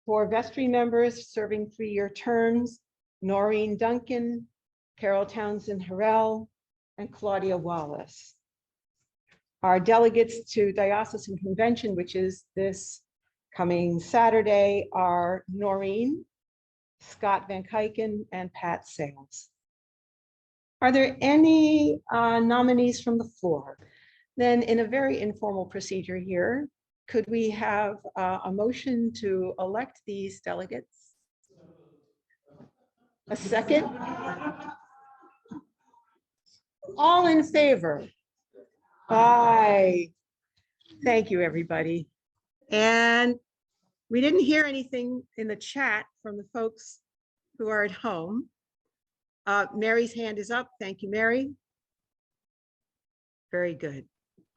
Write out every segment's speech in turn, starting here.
For vestry members serving 3-year terms, Noreen Duncan, Carol Townsend Harrell, and Claudia Wallace. Our delegates to diocesan convention, which is this coming Saturday, are Noreen, Scott Van Kyken, and Pat Sales. Are there any nominees from the floor? Then in a very informal procedure here, could we have a motion to elect these delegates? A second? All in favor? Aye. Thank you, everybody. And we didn't hear anything in the chat from the folks who are at home. Mary's hand is up. Thank you, Mary. Very good.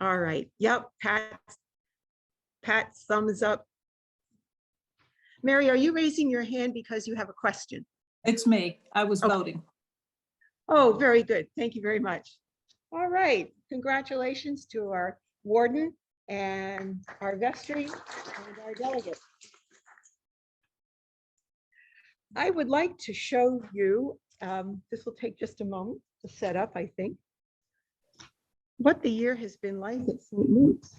All right. Yep. Pat's thumbs up. Mary, are you raising your hand because you have a question? It's me. I was voting. Oh, very good. Thank you very much. All right. Congratulations to our warden and our vestry and our delegate. I would like to show you, this will take just a moment to set up, I think, what the year has been like at St. Luke's.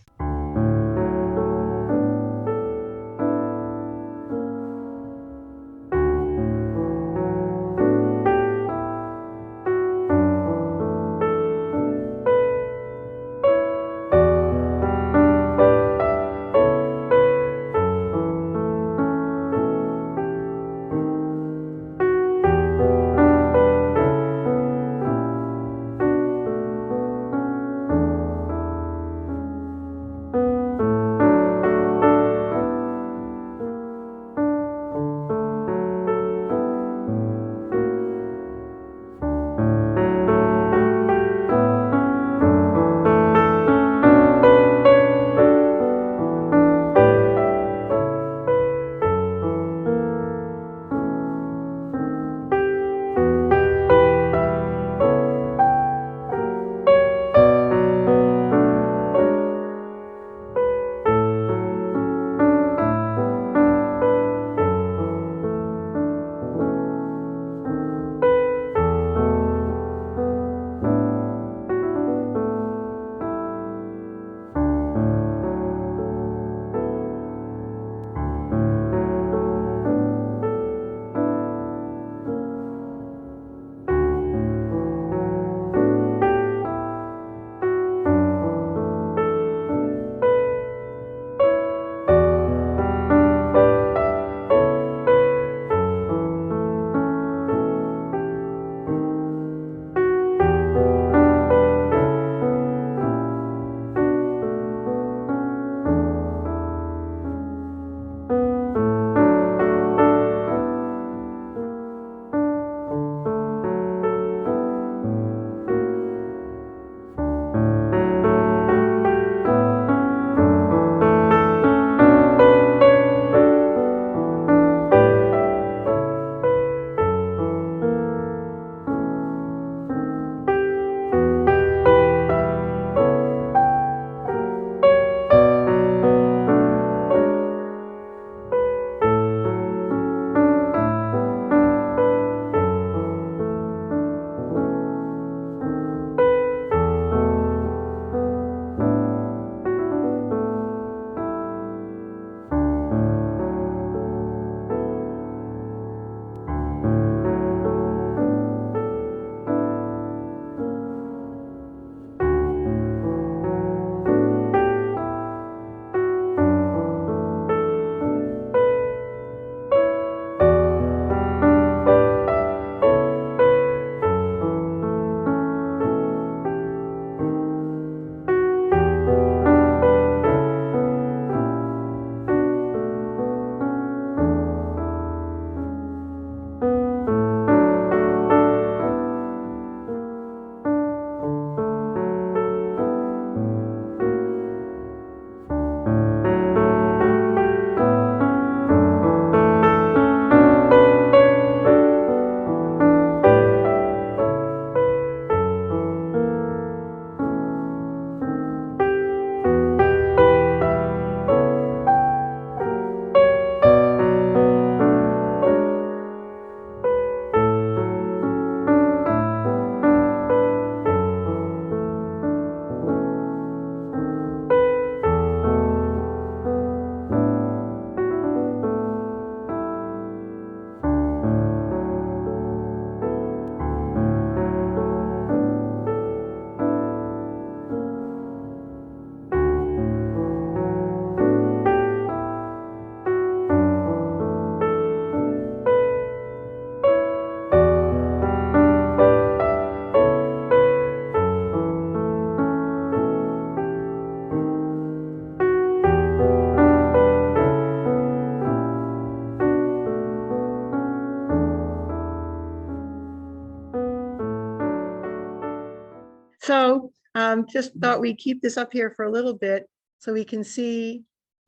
Just thought we'd keep this up here for a little bit so we can see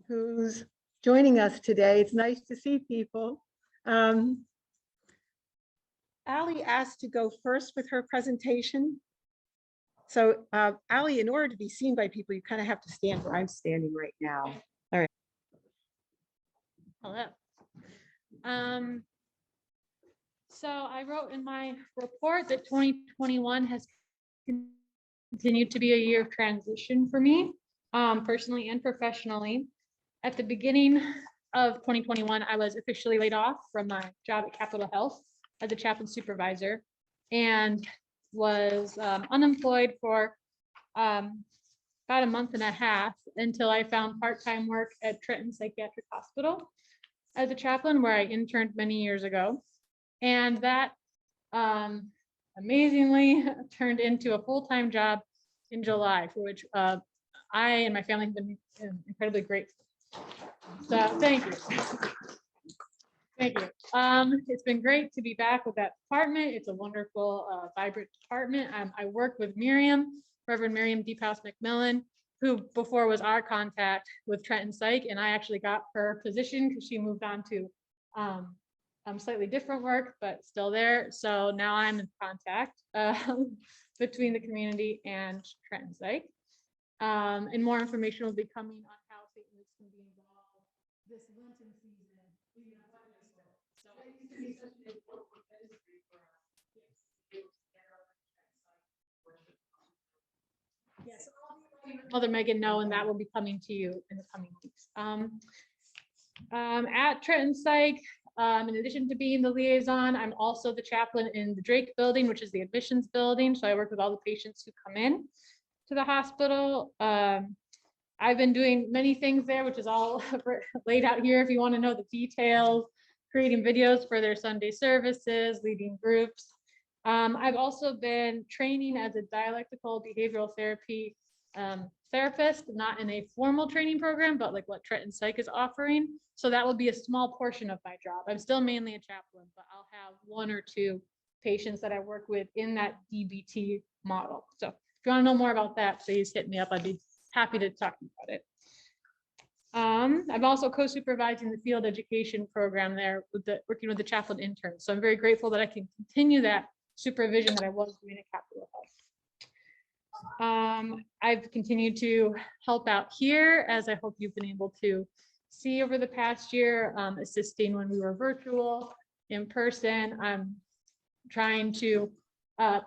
who's joining us today. It's nice to see people. Ally asked to go first with her presentation. So Ally, in order to be seen by people, you kind of have to stand where I'm standing right now. All right. Hello. So I wrote in my report that 2021 has continued to be a year of transition for me, personally and professionally. At the beginning of 2021, I was officially laid off from my job at Capitol Health as a chaplain supervisor and was unemployed for about a month and a half until I found part-time work at Trenton Psychiatric Hospital as a chaplain, where I interned many years ago. And that amazingly turned into a full-time job in July, for which I and my family have been incredibly grateful. So thank you. Thank you. It's been great to be back with that department. It's a wonderful, vibrant department. I work with Miriam, Reverend Miriam Deephouse McMillan, who before was our contact with Trenton Psych, and I actually got her position because she moved on to slightly different work, but still there. So now I'm in contact between the community and Trenton Psych. And more information will be coming on how St. Luke's can be involved this Lenten season. So it used to be such an important ministry for us. Yes, Mother Megan know, and that will be coming to you in the coming weeks. At Trenton Psych, in addition to being the liaison, I'm also the chaplain in the Drake building, which is the admissions building. So I work with all the patients who come in to the hospital. I've been doing many things there, which is all laid out here if you want to know the details, creating videos for their Sunday services, leading groups. I've also been training as a dialectical behavioral therapy therapist, not in a formal training program, but like what Trenton Psych is offering. So that will be a small portion of my job. I'm still mainly a chaplain, but I'll have 1 or 2 patients that I work with in that DBT model. So if you want to know more about that, please hit me up. I'd be happy to talk about it. I'm also co-supervising the field education program there with working with the chaplain interns. So I'm very grateful that I can continue that supervision that I was doing at Capitol Health. I've continued to help out here, as I hope you've been able to see over the past year, assisting when we were virtual, in person. I'm trying to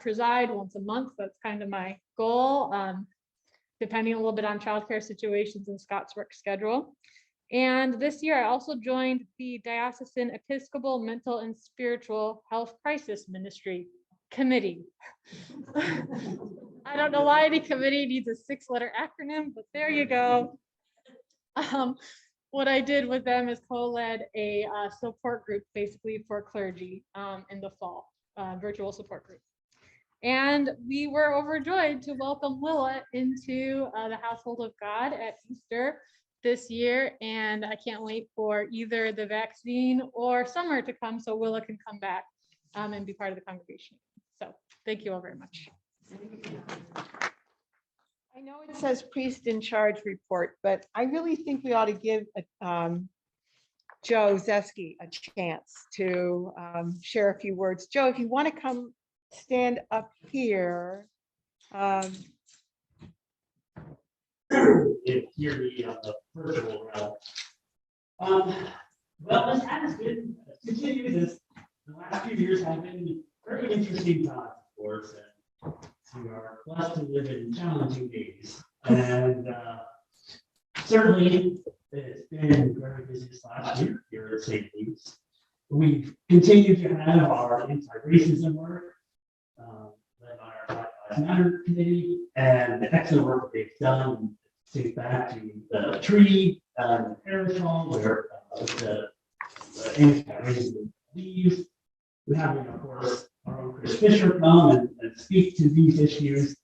preside once a month. That's kind of my goal, depending a little bit on childcare situations and Scott's work schedule. And this year, I also joined the Diocesan Episcopal Mental and Spiritual Health Crisis Ministry Committee. I don't know why any committee needs a 6-letter acronym, but there you go. What I did with them is co-led a support group basically for clergy in the fall, virtual support group. And we were overjoyed to welcome Willa into the household of God at Easter this year. And I can't wait for either the vaccine or summer to come so Willa can come back and be part of the congregation. So thank you all very much. I know it says priest in charge report, but I really think we ought to give Joe Zeski a chance to share a few words. Joe, if you want to come stand up here. If hear me on the virtual realm. Well, this has been continued as the last few years have been very interesting times, of course, and we are blessed to live in challenging days. And certainly it's been very busy this last year here at St. Luke's. We've continued to have our anti-racism work, led by our Black Lives Matter committee, and the excellent work they've done dates back to the tree in Parish Hall, where the anti-racism leaves. We have, of course, our own Chris Fisher come and speak to these issues.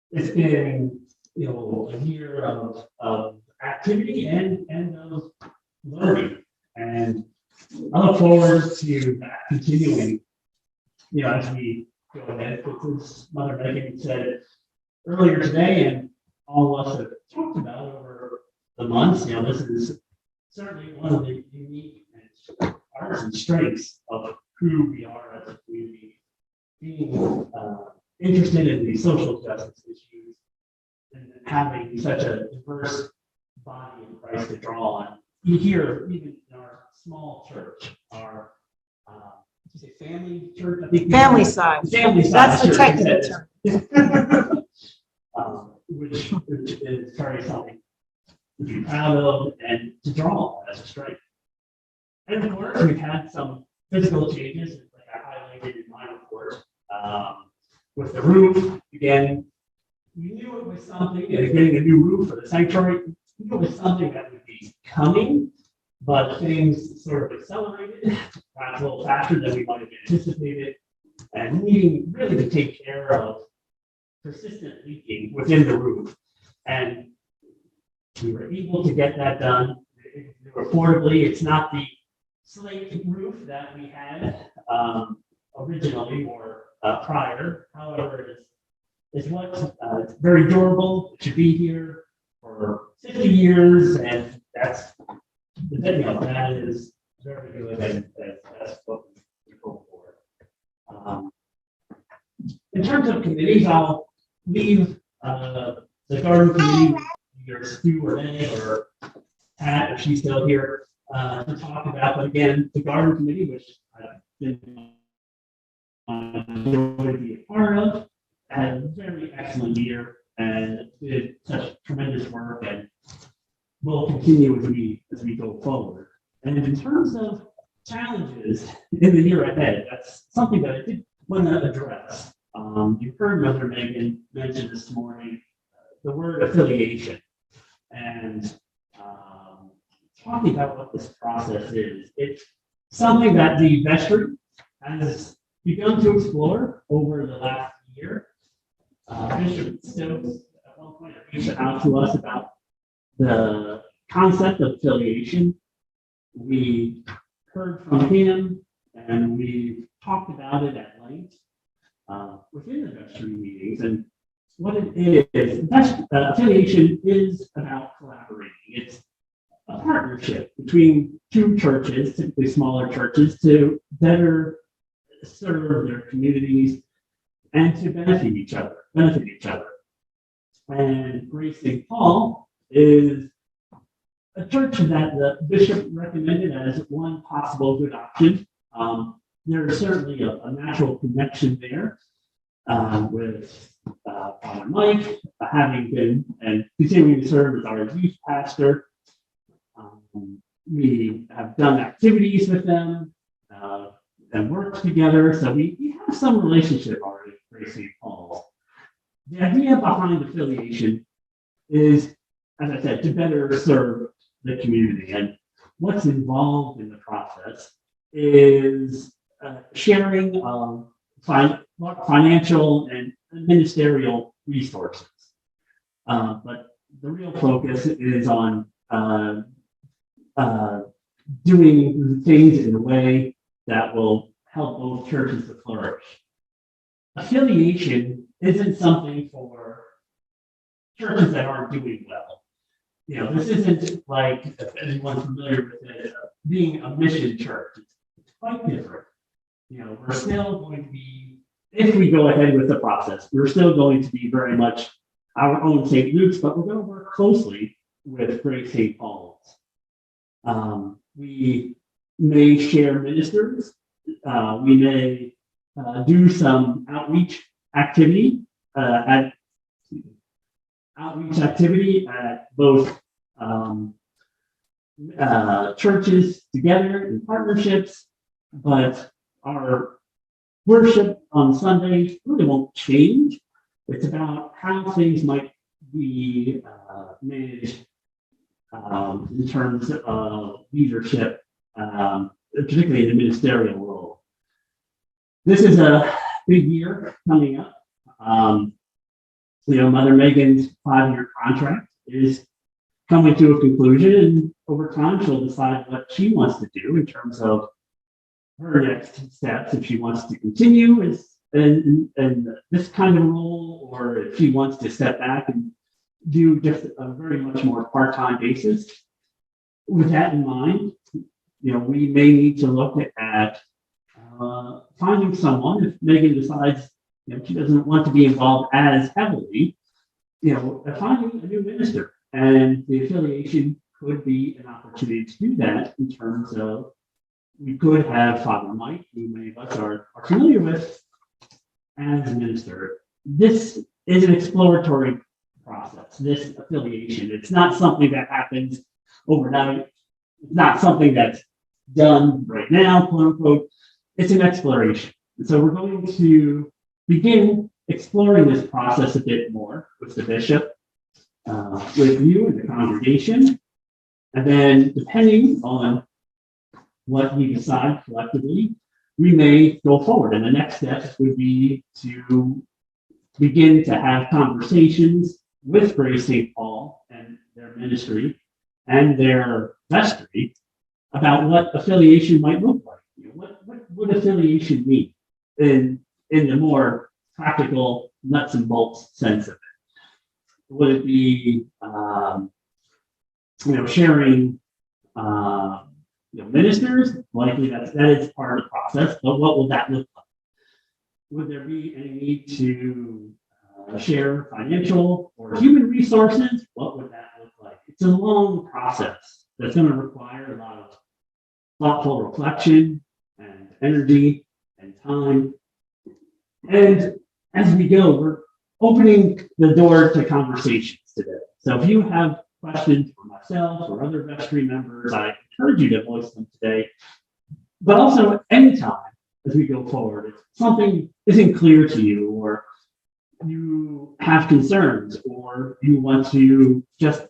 It's been, a year of activity and of learning, and I look forward to that continuing. As we go ahead, because Mother Megan said, earlier today, and all of us have talked about over the months, this is certainly one of the unique parts and strengths of who we are as a community, being interested in these social justice issues and having such a diverse body of Christ to draw on. You hear even in our small church, our did you say family church? I think Family size. Family size. That's the church, technical term. which is very something to be proud of and to draw on as a strength. And of course, we've had some physical changes, like I highlighted in my report, with the roof. Again, we knew it was something, and getting a new roof for the sanctuary, we knew it was something that would be coming, but things sort of accelerated, perhaps a little faster than we might have anticipated, and needing really to take care of persistent leaking within the roof. And we were able to get that done affordably. It's not the slate roof that we had originally or prior. However, it's it's very durable. It should be here for 50 years, and that's that is very good, and that's what we hope for. In terms of committees, I'll leave the garden committee, either Stu or Renee or Pat, if she's still here, to talk about. But again, the garden committee, which I've been to be a part of, had a very excellent year and did such tremendous work, and will continue as we go forward. And in terms of challenges in the year ahead, that's something that I did want to address. You heard Mother Megan mention this morning the word affiliation, and talking about what this process is. It's something that the vestry has begun to explore over the last year. Bishop Stokes at one point reached out to us about the concept of affiliation. We heard from him, and we talked about it at length within the vestry meetings. And what it is, affiliation is about collaborating. It's a partnership between two churches, typically smaller churches, to better serve their communities and to benefit each other. And Grace St. Paul is a church that the bishop recommended as one possible good option. There is certainly a natural connection there with Father Mike, having been and continuing to serve as our youth pastor. We have done activities with them and worked together, so we have some relationship already with Grace St. Paul. The idea behind affiliation is, as I said, to better serve the community, and what's involved in the process is sharing financial and ministerial resources. But the real focus is on doing things in a way that will help both churches to flourish. Affiliation isn't something for churches that aren't doing well. This isn't like, if anyone's familiar with it, being a mission church. It's quite different. We're still going to be, if we go ahead with the process, we're still going to be very much our own St. Luke's, but we're going to work closely with Grace St. Paul's. We may share ministers. We may do some outreach activity at both churches together in partnerships, but our worship on Sunday really won't change. It's about how things might be managed in terms of leadership, particularly in the ministerial role. This is a big year coming up. Mother Megan's 5-year contract is coming to a conclusion, and over time she'll decide what she wants to do in terms of her next steps. If she wants to continue as and this kind of role, or if he wants to step back and do just a very much more part-time basis. With that in mind, we may need to look at finding someone if Megan decides, she doesn't want to be involved as heavily, finding a new minister, and the affiliation could be an opportunity to do that in terms of we could have Father Mike, who many of us are familiar with, as a minister. This is an exploratory process, this affiliation. It's not something that happens overnight. It's not something that's done right now, quote unquote. It's an exploration. And so we're going to begin exploring this process a bit more with the bishop, with you and the congregation. And then depending on what we decide collectively, we may go forward. And the next step would be to begin to have conversations with Grace St. Paul and their ministry and their vestry about what affiliation might look like. What would affiliation mean in the more practical nuts and bolts sense of it? Would it be, sharing, ministers? Likely that is part of the process, but what will that look like? Would there be any need to share financial or human resources? What would that look like? It's a long process that's going to require a lot of thoughtful reflection and energy and time. And as we go, we're opening the door to conversations today. So if you have questions for myself or other vestry members, I encourage you to voice them today. But also anytime as we go forward, if something isn't clear to you, or you have concerns, or you want to just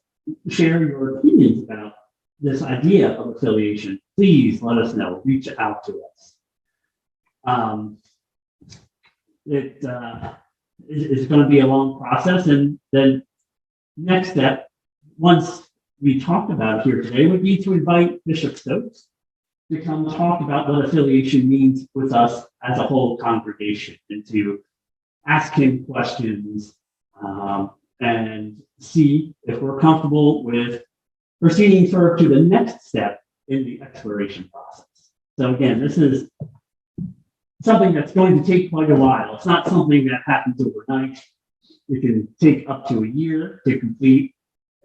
share your opinions about this idea of affiliation, please let us know. Reach out to us. It is going to be a long process, and then next step, once we talked about it here today, would be to invite Bishop Stokes to come talk about what affiliation means with us as a whole congregation, and to ask him questions and see if we're comfortable with proceeding further to the next step in the exploration process. So again, this is something that's going to take quite a while. It's not something that happens overnight. It can take up to a year to complete.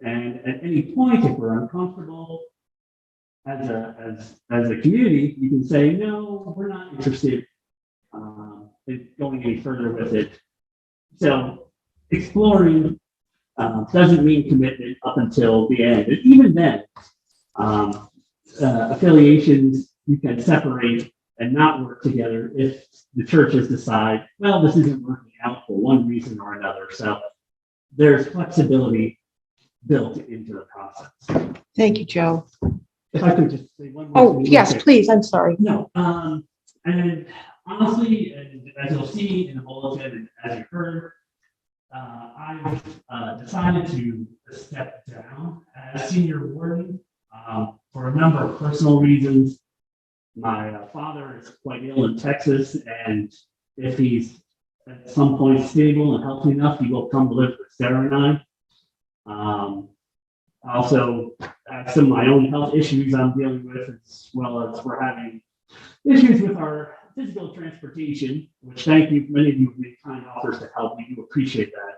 And at any point, if we're uncomfortable as a community, you can say, no, we're not interested in going any further with it. So exploring doesn't mean commitment up until the end. And even then, affiliations, you can separate and not work together if the churches decide, well, this isn't working out for one reason or another. So there's flexibility built into the process. Thank you, Joe. If I could just say one more Oh, thing real yes, quick. please. I'm sorry. No, and honestly, and as you'll see in the bulletin, and as you heard, I've decided to step down as senior warden for a number of personal reasons. My father is quite ill in Texas, and if he's at some point stable and healthy enough, he will come to live with Sarah and I. I also have some of my own health issues I'm dealing with, as well as we're having issues with our physical transportation, which thank you, many of you have made kind offers to help. We do appreciate that.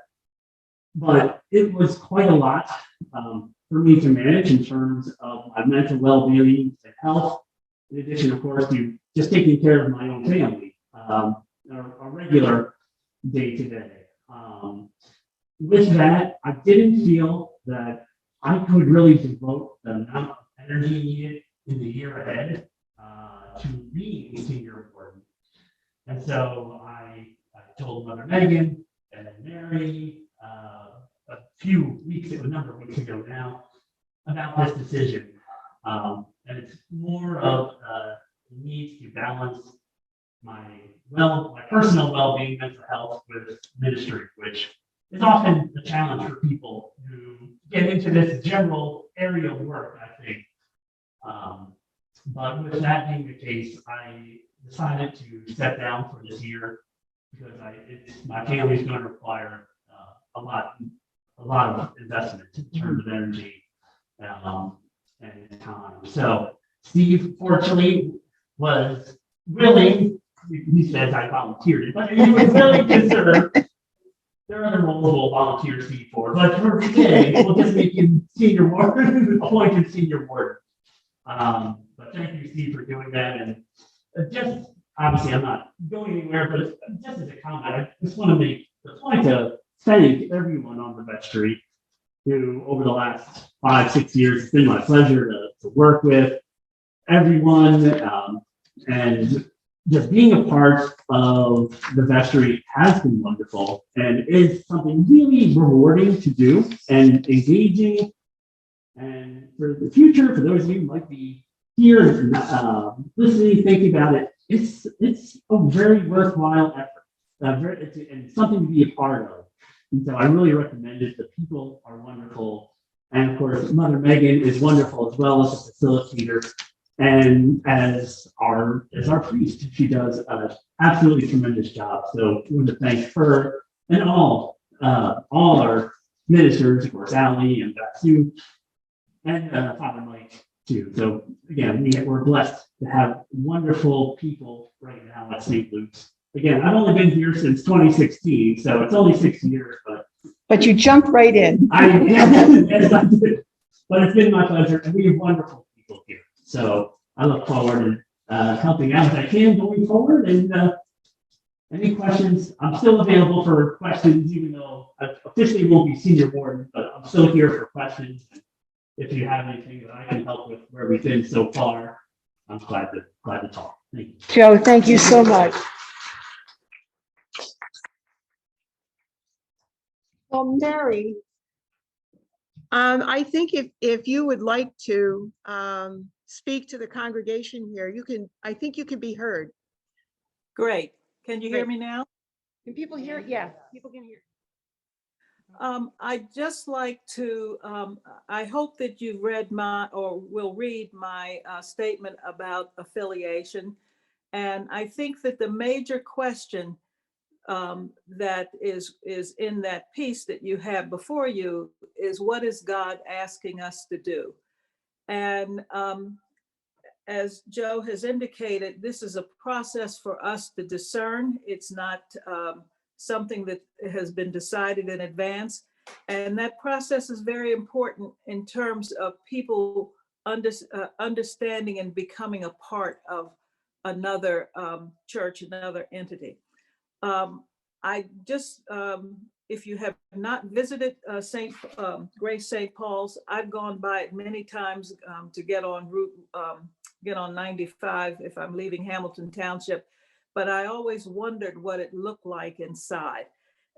But it was quite a lot for me to manage in terms of my mental well-being and health, in addition, of course, to just taking care of my own family, a regular day-to-day. With that, I didn't feel that I could really devote the amount of energy needed in the year ahead to being senior warden. And so I told Mother Megan and then Mary a number of weeks ago now, about this decision. And it's more of a need to balance my personal well-being, mental health with ministry, which is often a challenge for people who get into this general area of work, I think. But with that being the case, I decided to step down for this year because my family's going to require a lot of investment in terms of energy and time. So Steve fortunately was willing, he says I volunteered, but he was willing to serve. There are other roles we'll volunteer Steve for, but for today, we'll just make him senior warden, appointed senior warden. But thank you, Steve, for doing that. And just, obviously, I'm not going anywhere, but just as a comment, I just want to make the point to thank everyone on the vestry who, over the last 5-6 years, it's been my pleasure to work with everyone. And just being a part of the vestry has been wonderful and is something really rewarding to do and engaging. And for the future, for those of you who might be here listening, thinking about it, it's a very worthwhile effort. It's something to be a part of. And so I really recommend it. The people are wonderful. And of course, Mother Megan is wonderful as well as a facilitator. And as our priest, she does an absolutely tremendous job. So we want to thank her and all our ministers, of course, Ali and Sue, and Father Mike too. So again, we're blessed to have wonderful people right now at St. Luke's. Again, I've only been here since 2016, so it's only 6 years, But you jumped right in. yes, I did. But it's been my pleasure, and we have wonderful people here. So I look forward to helping out as I can going forward. And any questions, I'm still available for questions, even though I officially won't be senior warden, but I'm still here for questions. If you have anything that I can help with where we've been so far, I'm glad to talk. Thank you. Joe, thank you so much. Well, Mary, I think if you would like to speak to the congregation here, I think you can be heard. Great. Can you hear Great. me now? Can people hear? Yeah, people can hear. I'd just like to, I hope that you've read or will read my statement about affiliation. And I think that the major question that is in that piece that you have before you is, what is God asking us to do? And as Joe has indicated, this is a process for us to discern. It's not something that has been decided in advance. And that process is very important in terms of people understanding and becoming a part of another church, another entity. I just, if you have not visited Grace St. Paul's, I've gone by it many times to get on 95 if I'm leaving Hamilton Township, but I always wondered what it looked like inside.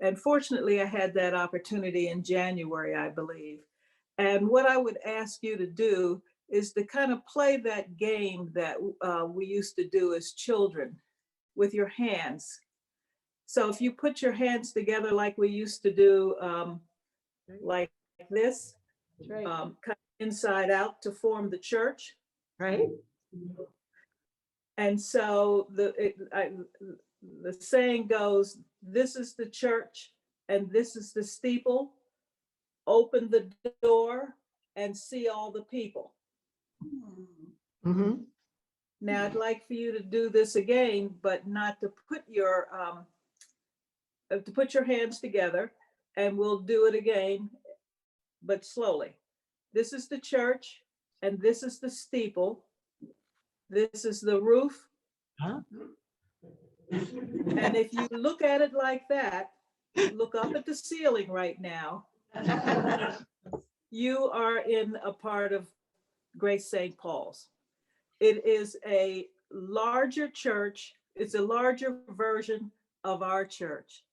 And fortunately, I had that opportunity in January, I believe. And what I would ask you to do is to kind of play that game that we used to do as children with your hands. So if you put your hands together like we used to do, like this, Right. kind of inside out to form the church. Right. And so the saying goes, this is the church and this is the steeple. Open the door and see all the people. Mm-hmm. Now I'd like for you to do this again, but not to put your hands together, and we'll do it again, but slowly. This is the church and this is the steeple. This is the roof. Huh? And if you look at it like that, look up at the ceiling right now, you are in a part of Grace St. Paul's. It is a larger church. It's a larger version of our church.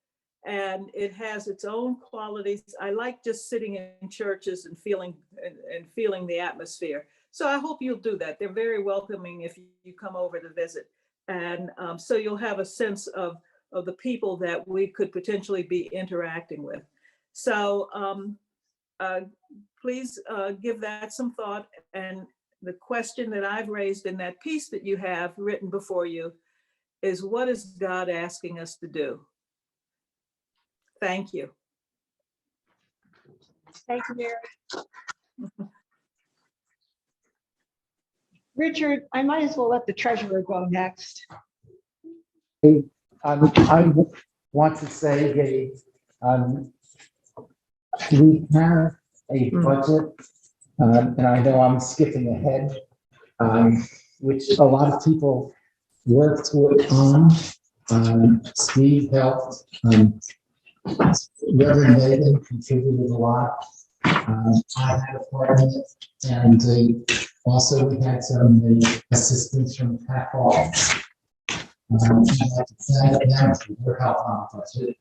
And it has its own qualities. I like just sitting in churches and feeling the atmosphere. So I hope you'll do that. They're very welcoming if you come over to visit. And so you'll have a sense of the people that we could potentially be interacting with. So please give that some thought. And the question that I've raised in that piece that you have written before you is what is God asking us to do? Thank you. Thank you, Mary. Richard, I might as well let the treasurer go next. I want to say, Gabe, we have a budget, and I know I'm skipping ahead, which a lot of people worked on. Steve helped, Reverend Megan contributed a lot. I had a part in it, and also we had some assistance from Pat Hall. I'd like to thank them for their help on the budget.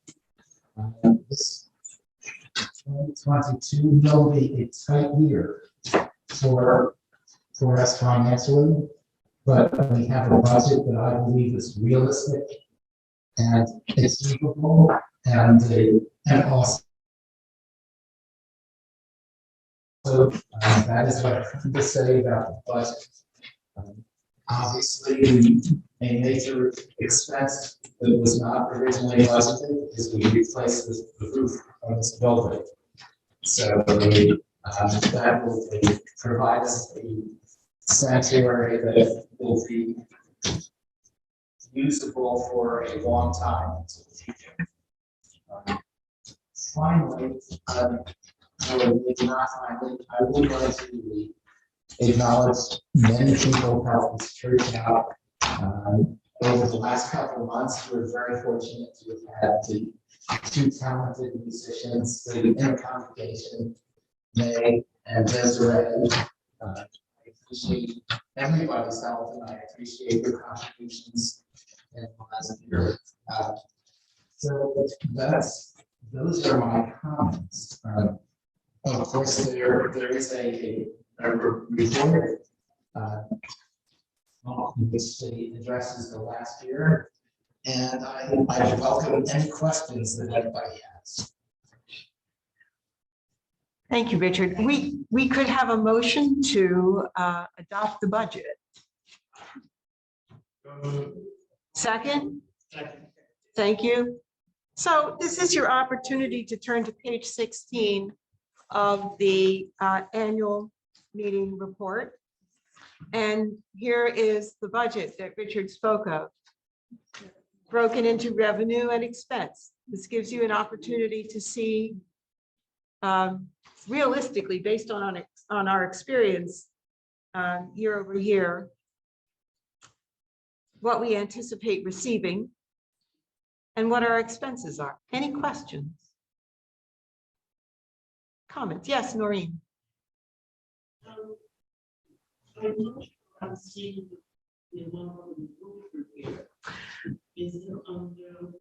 This 2022 will be a tight year for us financially, but we have a budget that I believe is realistic and achievable, and also that is what I have to say about the budget. Obviously, a major expense that was not originally budgeted is we replaced the roof of this building. So that will provide us a sanctuary that will be usable for a long time into the future. Finally, I would like to acknowledge many people helped this church out over the last couple of months. We're very fortunate to have had the two talented musicians in the congregation, May and Desiree. I appreciate everybody's help, and I appreciate your contributions in the last year. So those are my comments. Of course, there is a report which addresses the last year, and I welcome any questions that anybody has. Thank you, Richard. We could have a motion to adopt the budget. Second? Thank you. So this is your opportunity to turn to page 16 of the annual meeting report. And here is the budget that Richard spoke of, broken into revenue and expense. This gives you an opportunity to see realistically, based on our experience year over year, what we anticipate receiving and what our expenses are. Any questions? Comments? Yes, Noreen. I'm seeing the one on the roof here. Is it under?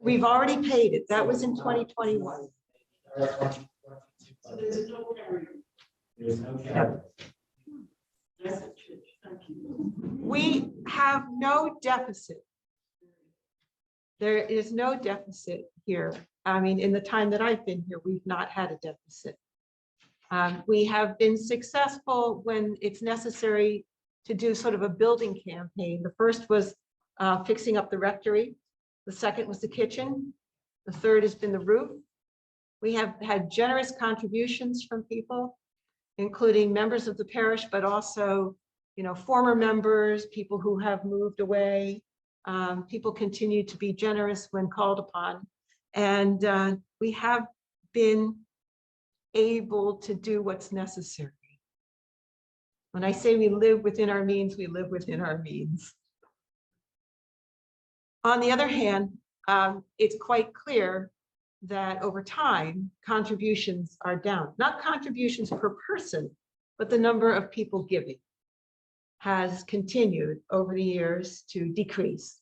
We've already paid it. That was in 2021. So there's no carry. There's no carry. That's a church. Thank you. We have no deficit. There is no deficit here. I mean, in the time that I've been here, we've not had a deficit. We have been successful when it's necessary to do sort of a building campaign. The first was fixing up the rectory. The second was the kitchen. The third has been the roof. We have had generous contributions from people, including members of the parish, but also, former members, people who have moved away. People continue to be generous when called upon. And we have been able to do what's necessary. When I say we live within our means, we live within our means. On the other hand, it's quite clear that over time, contributions are down. Not contributions per person, but the number of people giving has continued over the years to decrease.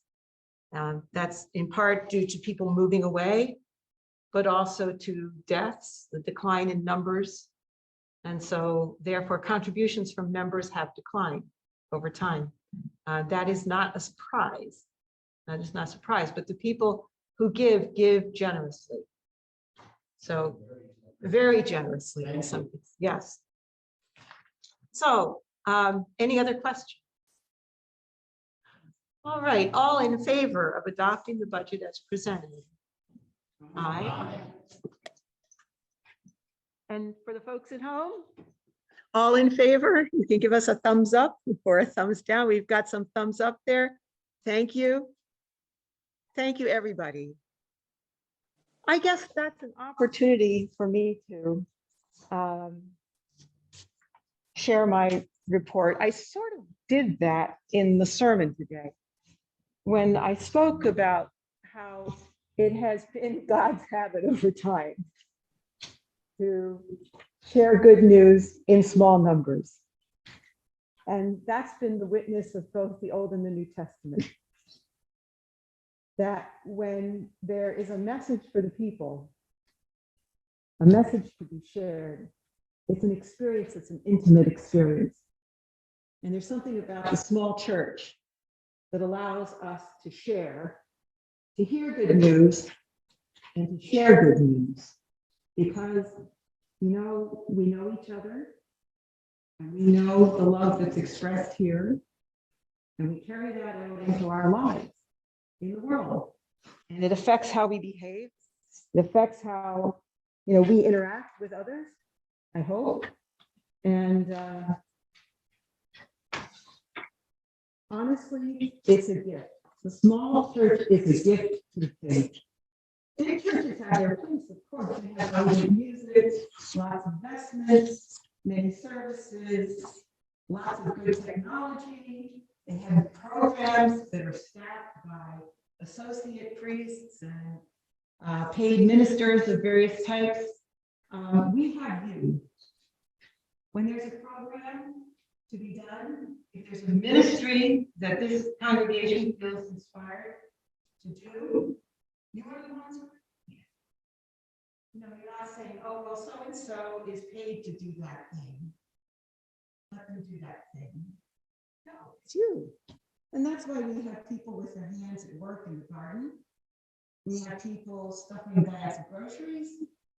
That's in part due to people moving away, but also to deaths, the decline in numbers. And so therefore contributions from members have declined over time. That is not a surprise. That is not a surprise, but the people who give generously. So very generously in some cases, yes. So any other questions? All right, all in favor of adopting the budget as presented? Aye. And for the folks at home? All in favor? You can give us a thumbs up or a thumbs down. We've got some thumbs up there. Thank you. Thank you, everybody. I guess that's an opportunity for me to share my report. I sort of did that in the sermon today when I spoke about how it has been God's habit over time to share good news in small numbers. And that's been the witness of both the Old and the New Testament. That when there is a message for the people, a message to be shared, it's an experience, it's an intimate experience. And there's something about the small church that allows us to share, to hear good news, and to share good news. Because, we know each other, and we know the love that's expressed here, and we carry that out into our lives in the world. And it affects how we behave. It affects how, we interact with others, I hope. And honestly, it's a gift. The small church is a gift to the faith. Big churches have their place, of course. They have lots music, lots of investments, many services, lots of good technology. They have programs that are staffed by associate priests and paid ministers of various types. We have you. When there's a program to be done, if there's a ministry that this congregation feels inspired to do, you are the ones who, you're not saying, oh, well, so-and-so is paid to do that thing. Let them do that thing. No, it's you. And that's why we have people with their hands at work in the garden. We have people stuffing bags of groceries,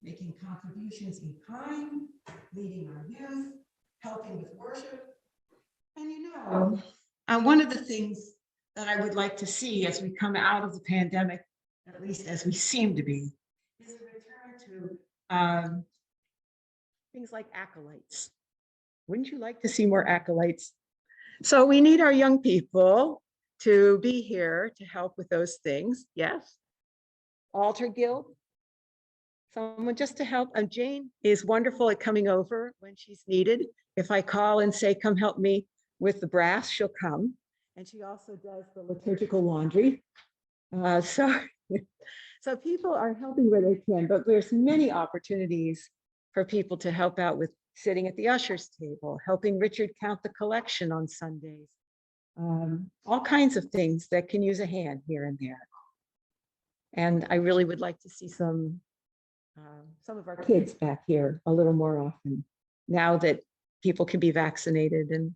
making contributions in kind, leading our youth, helping with worship. And one of the things that I would like to see as we come out of the pandemic, at least as we seem to be, is a return to things like acolytes. Wouldn't you like to see more acolytes? So we need our young people to be here to help with those things. Yes. Altar Guild. Someone just to help. And Jane is wonderful at coming over when she's needed. If I call and say, come help me with the brass, she'll come. And she also does the liturgical laundry. So people are helping where they can, but there's many opportunities for people to help out with sitting at the usher's table, helping Richard count the collection on Sundays, all kinds of things that can use a hand here and there. And I really would like to see some of our kids back here a little more often now that people can be vaccinated, and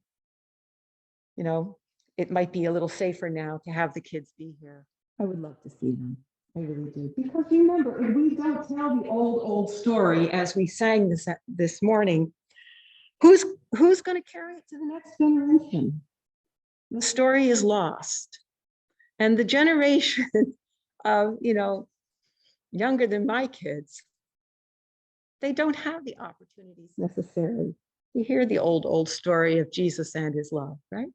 it might be a little safer now to have the kids be here. I would love to see them. I really do. Because remember, if we don't tell the old story as we sang this morning, who's going to carry it to the next generation? The story is lost. And the generation of, younger than my kids, they don't have the opportunities necessarily. You hear the old story of Jesus and his love, right?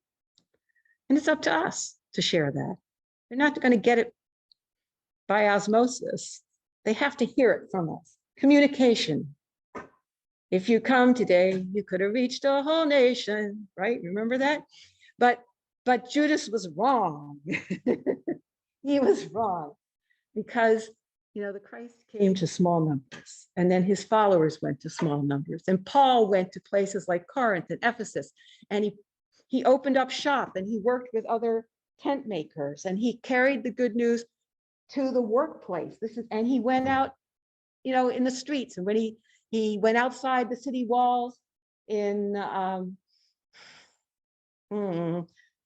And it's up to us to share that. They're not going to get it by osmosis. They have to hear it from us. Communication. If you come today, you could have reached a whole nation, right? Remember that? But Judas was wrong. He was wrong because, the Christ came to small numbers, and then his followers went to small numbers. And Paul went to places like Corinth and Ephesus, and he opened up shop, and he worked with other tent makers, and he carried the good news to the workplace. And he went out, in the streets, and when he went outside the city walls in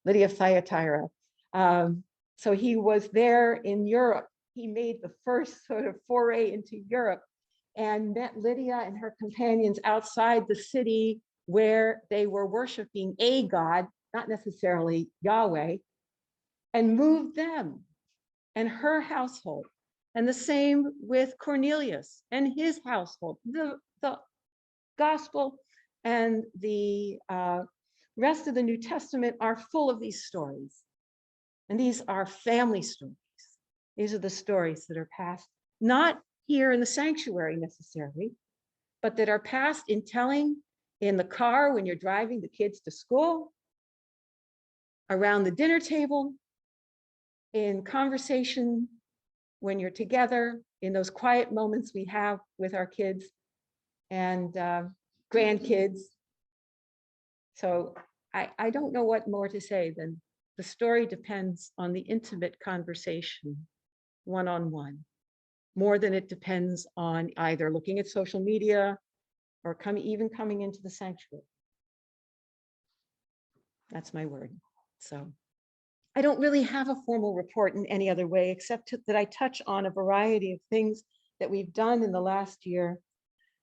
Lydia Thyatira. So he was there in Europe. He made the first sort of foray into Europe and met Lydia and her companions outside the city where they were worshiping a god, not necessarily Yahweh. and moved them and her household. And the same with Cornelius and his household. The gospel and the rest of the New Testament are full of these stories. And these are family stories. These are the stories that are passed, not here in the sanctuary necessarily, but that are passed in telling in the car when you're driving the kids to school, around the dinner table, in conversation when you're together, in those quiet moments we have with our kids and grandkids. So I don't know what more to say than the story depends on the intimate conversation, one-on-one, more than it depends on either looking at social media or even coming into the sanctuary. That's my word. So I don't really have a formal report in any other way, except that I touch on a variety of things that we've done in the last year.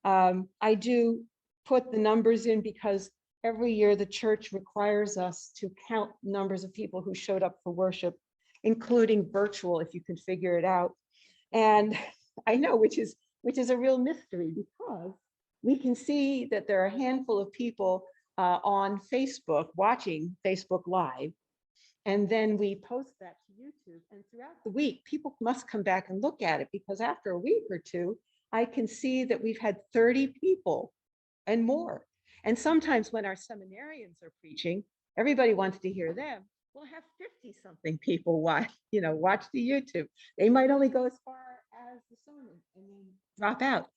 I do put the numbers in because every year the church requires us to count numbers of people who showed up for worship, including virtual, if you can figure it out. And I know, which is a real mystery, because we can see that there are a handful of people on Facebook watching Facebook Live. And then we post that to YouTube. And throughout the week, people must come back and look at it, because after a week or two, I can see that we've had 30 people and more. And sometimes when our seminarians are preaching, everybody wants to hear them. We'll have 50 something people watch the YouTube. They might only go as far as the sermon and then drop out.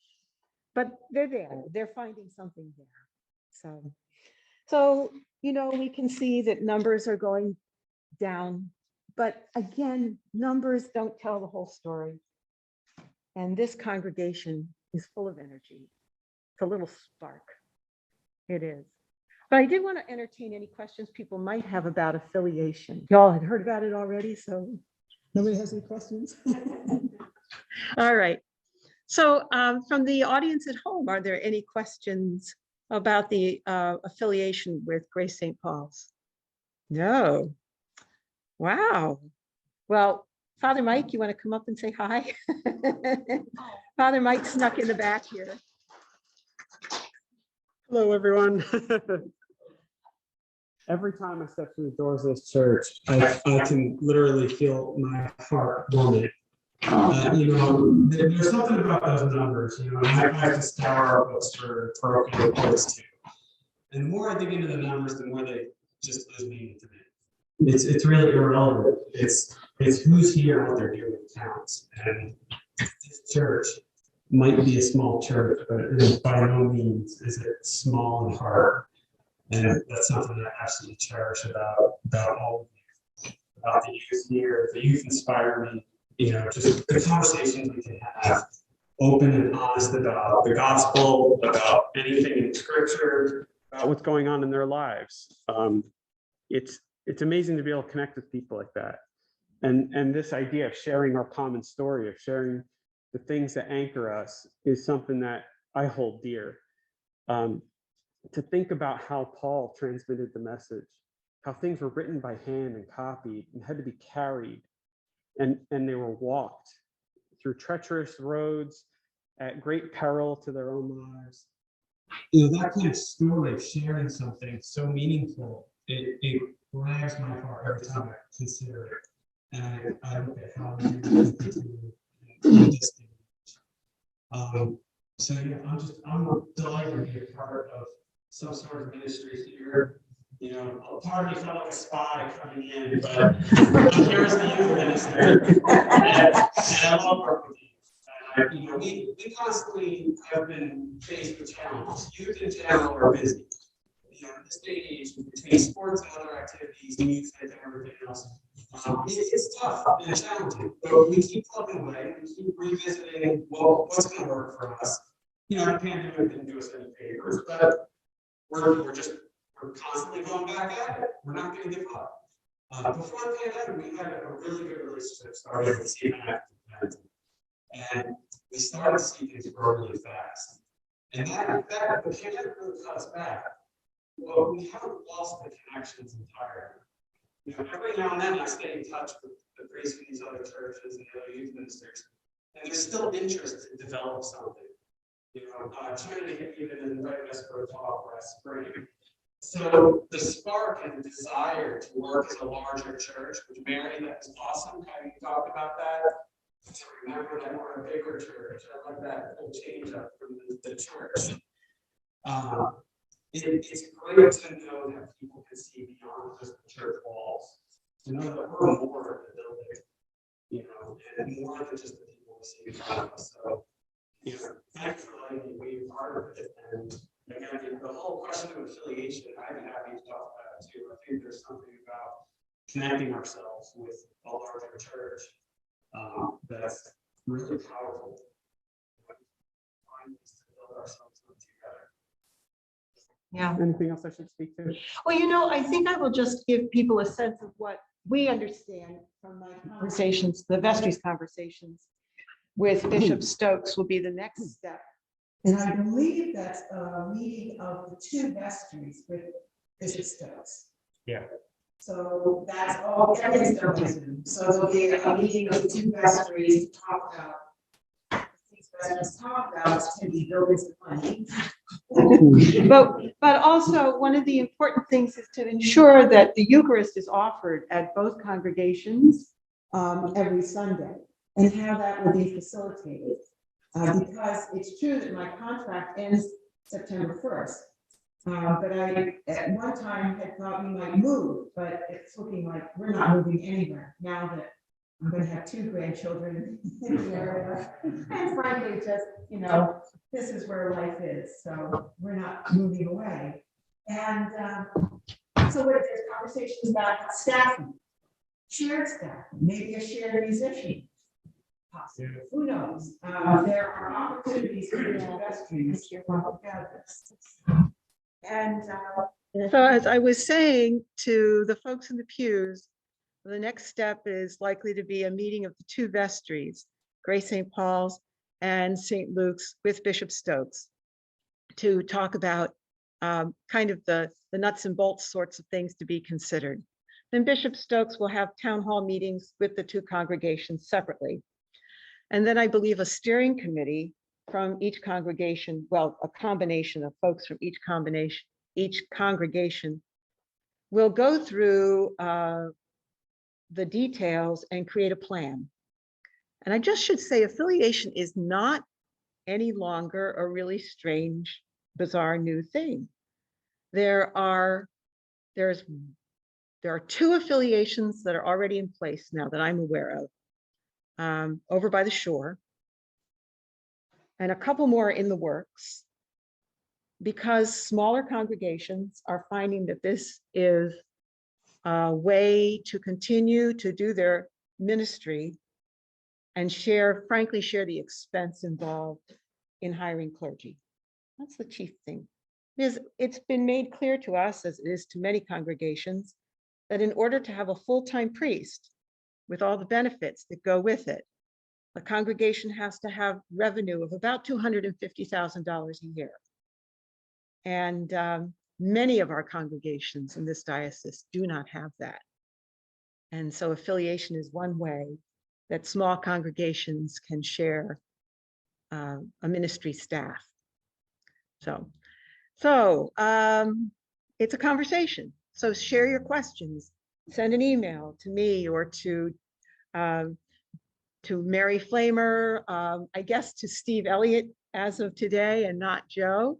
But they're there, they're finding something there. So, we can see that numbers are going down, but again, numbers don't tell the whole story. And this congregation is full of energy. It's a little spark. It is. But I did want to entertain any questions people might have about affiliation. Y'all had heard about it already, so nobody has any questions? All right. So from the audience at home, are there any questions about the affiliation with Grace St. Paul's? No. Wow. Well, Father Mike, you want to come up and say hi? Father Mike snuck in the back here. Hello, everyone. Every time I step through the doors of this church, I can literally feel my heart warming. There's something about those numbers. I have to scour our books for parochial reports too. And the more I dig into the numbers, the more they just lose meaning to me. It's really irrelevant. It's who's here and what they're doing counts. And this church might be a small church, but it is by no means is it small in heart. And that's something that I absolutely cherish about all of you, about the youth here. The youth inspire me, just the conversations we can have, open and honest about the gospel, about anything in scripture, about what's going on in their lives. It's amazing to be able to connect with people like that. And this idea of sharing our common story, of sharing the things that anchor us, is something that I hold dear. To think about how Paul transmitted the message, how things were written by hand and copied and had to be carried, and they were walked through treacherous roads at great peril to their own lives. That kind of story of sharing something so meaningful, it grabs my heart every time I consider it. And I look at how we continue in this age. So yeah, I'm delighted to be a part of some sort of ministry here. Part of me felt like a spy coming in, but here's the youth ministry, and I love working with you. We constantly have been faced with challenges. Youth in general are busy. In this day and age, between sports and other activities, music and everything else, it's tough and challenging. But we keep plugging away, we keep revisiting what's going to work for us. The pandemic didn't do us any favors, but we're constantly going back at it. We're not going to give up. Before the pandemic, we had a really good relationship started with CNF, and we started to see things grow really fast. And that the pandemic really cut us back. Well, we haven't lost the connections entirely. You know, every now and then I stay in touch with the priests from these other churches and the other youth ministers, and there's still interest to develop something. You know, Trinity even invited us for a talk last spring. So the spark and the desire to work as a larger church, which Mary, that was awesome how you talked about that. To remember that we're a bigger church, I like that whole change up from the church. It's great to know that people can see beyond just the church walls, to know that we're more of the building, you know, and more than just the people we see in front of us. So, you know, thanks for letting me be part of it. And again, the whole question of affiliation, I'd be happy to talk about it too. I think there's something about connecting ourselves with a larger church that's really powerful. Find ways to build ourselves up together. Yeah. Anything else I should speak to? Well, you know, I think I will just give people a sense of what we understand from my conversations, the vestries conversations with Bishop Stokes will be the next step. And I believe that's a meeting of the two vestries with Bishop Stokes. Yeah. So that's all, everything's done by Zoom. So there'll be a meeting of the two vestries to talk about. These vestries talk about to be buildings of money. But also, one of the important things is to ensure that the Eucharist is offered at both congregations every Sunday, and how that will be facilitated. Because it's true that my contract ends September 1st. But I, at one time, had thought we might move, but it's looking like we're not moving anywhere now that I'm going to have 2 grandchildren in the area. And frankly, just, you know, this is where life is. So we're not moving away. And so what if there's conversations about staffing, shared staffing, maybe a shared musician? Possibly, who knows? There are opportunities for the vestries to look at this. And so as I was saying to the folks in the pews, the next step is likely to be a meeting of the two vestries, Grace St. Paul's and St. Luke's, with Bishop Stokes, to talk about kind of the nuts and bolts sorts of things to be considered. Then Bishop Stokes will have town hall meetings with the two congregations separately. And then I believe a steering committee from each congregation, well, a combination of folks from each congregation will go through the details and create a plan. And I just should say affiliation is not any longer a really strange, bizarre new thing. There are 2 affiliations that are already in place now that I'm aware of, over by the shore, and a couple more in the works, because smaller congregations are finding that this is a way to continue to do their ministry and frankly, share the expense involved in hiring clergy. That's the chief thing. Because it's been made clear to us, as it is to many congregations, that in order to have a full-time priest with all the benefits that go with it, the congregation has to have revenue of about $250,000 a year. And many of our congregations in this diocese do not have that. And so affiliation is one way that small congregations can share a ministry staff. So it's a conversation. So share your questions, send an email to me or to Mary Flamer, I guess to Steve Elliott as of today and not Joe,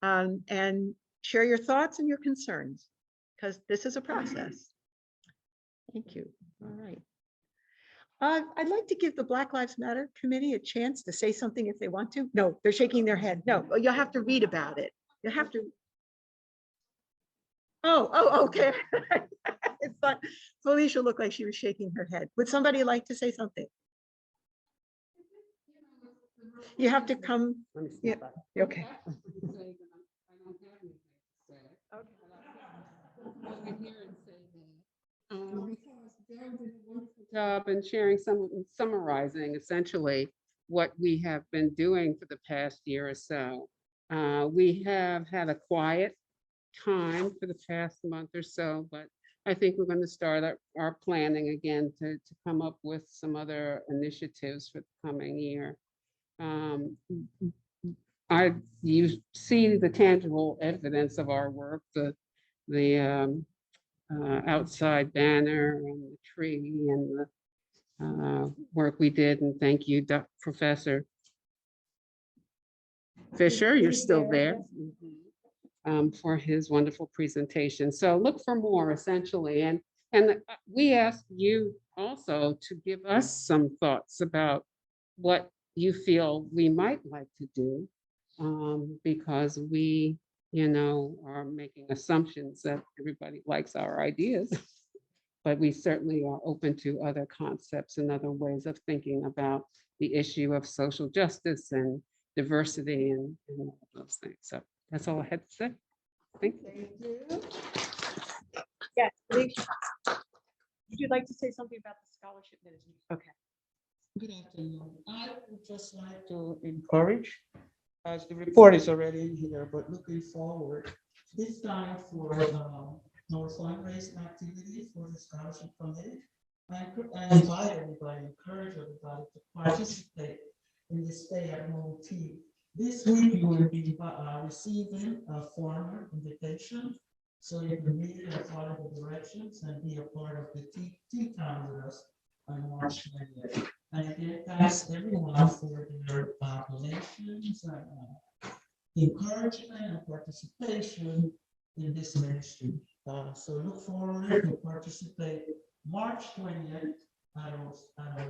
and share your thoughts and your concerns, because this is a process. Thank you. All right. I'd like to give the Black Lives Matter committee a chance to say something if they want to. No, they're shaking their head. No, you'll have to read about it. You'll have to. Oh, okay. It's fun. Felicia looked like she was shaking her head. Would somebody like to say something? You have to come. Let me see Yeah, if I- okay. Because Joe did a wonderful job in sharing summarizing essentially what we have been doing for the past year or so. We have had a quiet time for the past month or so, but I think we're going to start our planning again to come up with some other initiatives for the coming year. You see the tangible evidence of our work, the outside banner and the tree and the work we did. And thank you, Professor Fisher, you're still there, for his wonderful presentation. So look for more essentially. And we ask you also to give us some thoughts about what you feel we might like to do, because we, are making assumptions that everybody likes our ideas. But we certainly are open to other concepts and other ways of thinking about the issue of social justice and diversity and all of those things. So that's all I had to say. Thank you. Thank you. Yes, Alicia. Would you like to say something about the scholarship management? Okay. Good afternoon. I would just like to encourage, as the report is already in here, but looking forward, this time for our fundraising activity for the scholarship committee. I invite everybody, encourage everybody to participate in the stay-at-home tea. This week you will be receiving a formal invitation, so you can read and follow the directions and be a part of the tea time with us on March 20th. And again, thanks everyone for their donations and encouragement and participation in this ministry. So look forward to participate March 20th. I will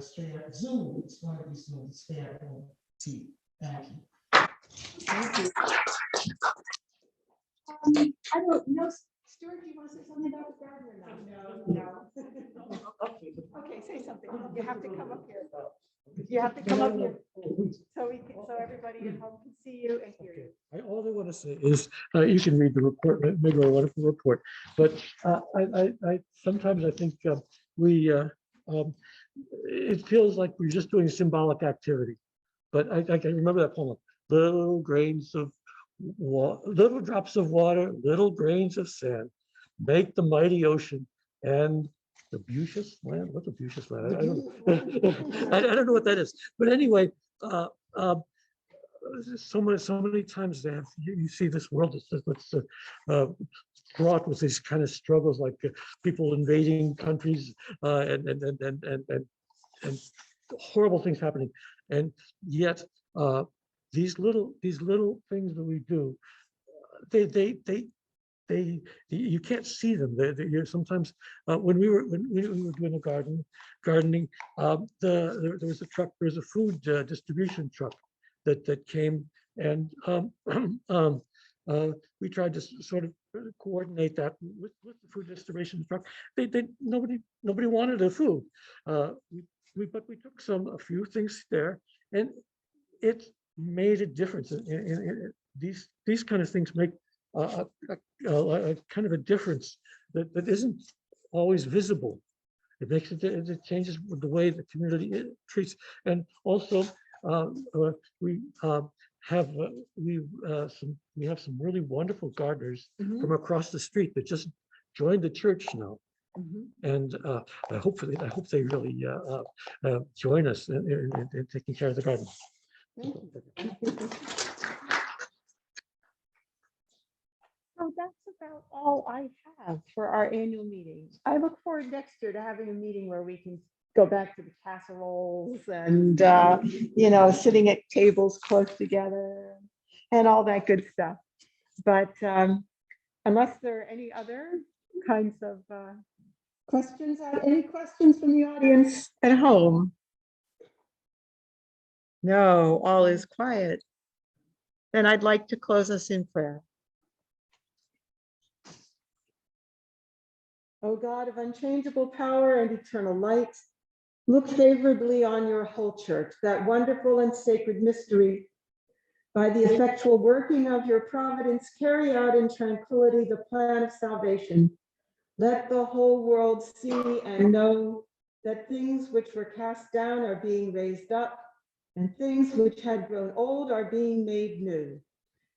stay at Zoom. It's going to be Zoom, stay at home tea. Thank you. I don't know, Stuart, do you want to say something about the garden or not? No. Okay, say something. You have to come up here. You have to come up here so everybody at home can see you and hear you. All I want to say is, you can read the report, maybe a wonderful report, but I sometimes I think it feels like we're just doing symbolic activity. But I can remember that poem, little grains of little drops of water, little grains of sand, make the mighty ocean and the Beauceous land. What's a Beauceous land? I don't know. I don't know what that is. But anyway, so many times you see this world that's fraught with these kind of struggles, like people invading countries and horrible things happening, and yet these little things that we do, you can't see them. You're sometimes when we were doing gardening, there was a truck. There was a food distribution truck that came, and we tried to sort of coordinate that with the food distribution truck. Nobody wanted the food. But we took a few things there, and it made a difference. These kind of things make a kind of a difference that isn't always visible. It changes the way the community treats. And also we have some really wonderful gardeners from across the street that just joined the church now. And I hope they really join us in taking care of the garden. So that's about all I have for our annual meeting. I look forward next year to having a meeting where we can go back to the casseroles and, sitting at tables close together and all that good stuff. But unless there are any other kinds of questions, any questions from the audience at home? No, all is quiet. Then I'd like to close us in prayer. O God of unchangeable power and eternal light, look favorably on your whole church, that wonderful and sacred mystery. By the effectual working of your providence, carry out in tranquility the plan of salvation. Let the whole world see and know that things which were cast down are being raised up, and things which had grown old are being made new,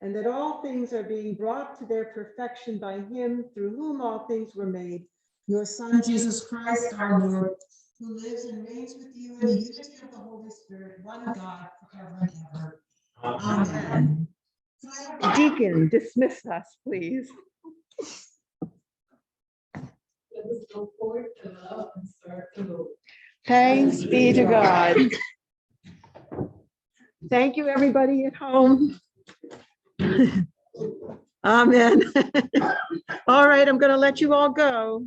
and that all things are being brought to their perfection by him through whom all things were made, your Son, Jesus Christ, our Lord, who lives and reigns with you in the unity of the Holy Spirit, one God, forever and ever. Amen. Deacon, dismiss us, please. Thanks be to God. Thank you, everybody at home. Amen. All right, I'm going to let you all go.